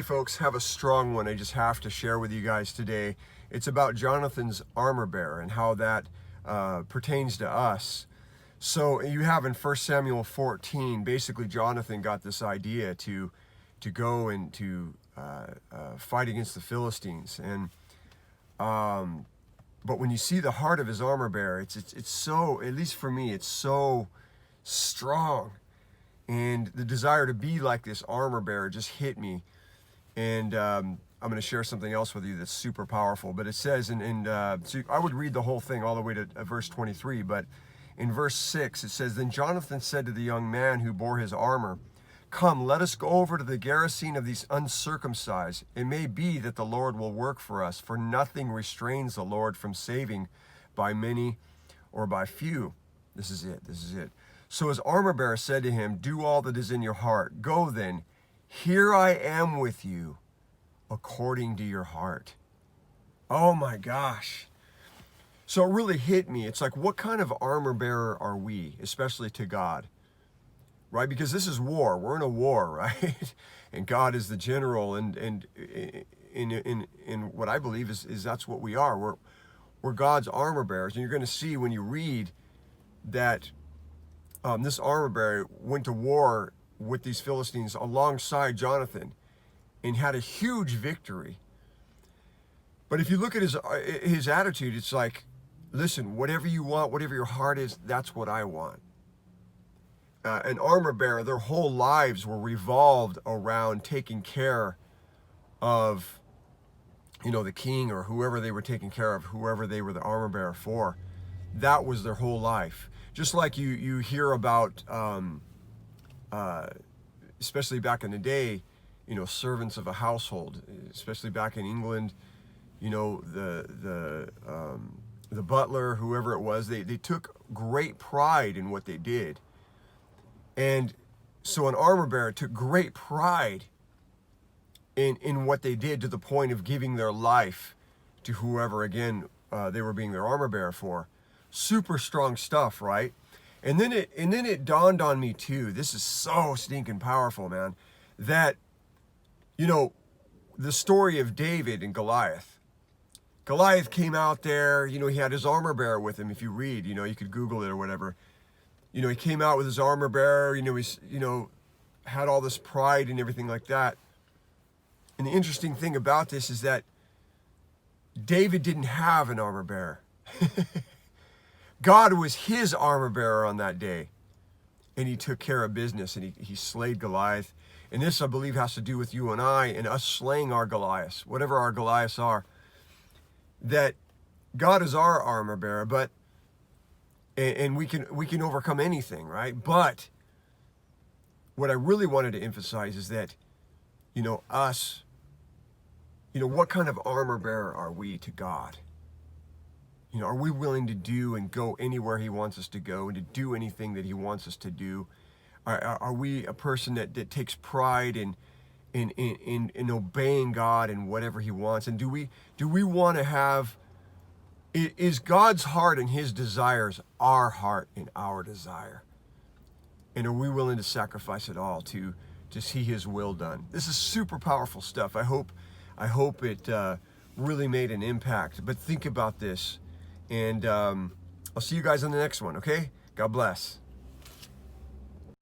Hey folks, have a strong one I just have to share with you guys today. It's about Jonathan's armor bearer and how that pertains to us. So you have in 1 Samuel 14, basically Jonathan got this idea to go and to fight against the Philistines. And but when you see the heart of his armor bearer, it's so, at least for me, it's so strong. And the desire to be like this armor bearer just hit me. And I'm going to share something else with you that's super powerful. But it says, so I would read the whole thing all the way to verse 23. But in verse 6, it says, Then Jonathan said to the young man who bore his armor, Come, let us go over to the garrison of these uncircumcised. It may be that the Lord will work for us, for nothing restrains the Lord from saving by many or by few. This is it. So his armor bearer said to him, Do all that is in your heart. Go then. Here I am with you, according to your heart. Oh my gosh. So it really hit me. It's like, what kind of armor bearer are we, especially to God? Right? Because this is war. We're in a war, right? And God is the general, and in what I believe is that's what we are. We're God's armor bearers. And you're going to see when you read that this armor bearer went to war with these Philistines alongside Jonathan and had a huge victory. But if you look at his attitude, it's like, listen, whatever you want, whatever your heart is, that's what I want. An armor bearer, their whole lives were revolved around taking care of, the king or whoever they were taking care of, whoever they were the armor bearer for. That was their whole life. Just like you hear about, especially back in the day, servants of a household, especially back in England, the butler, whoever it was, they took great pride in what they did. And so an armor bearer took great pride in what they did, to the point of giving their life to whoever, again, they were being their armor bearer for. Super strong stuff, right? And then it dawned on me too. This is so stinking powerful, man. That, the story of David and Goliath. Goliath came out there, he had his armor bearer with him. If you read, you could Google it or whatever. He came out with his armor bearer, he's, had all this pride and everything like that. And the interesting thing about this is that David didn't have an armor bearer. God was his armor bearer on that day. And he took care of business, and he slayed Goliath. And this, I believe, has to do with you and I and us slaying our Goliaths, whatever our Goliaths are. That God is our armor bearer, and we can overcome anything, right? But what I really wanted to emphasize is that, us, what kind of armor bearer are we to God? Are we willing to do and go anywhere he wants us to go, and to do anything that he wants us to do? Are we a person that takes pride in obeying God and whatever he wants? And do we want to have, is God's heart and his desires our heart and our desire? And are we willing to sacrifice it all to see his will done? This is super powerful stuff. I hope it really made an impact. But think about this. And I'll see you guys on the next one, okay? God bless.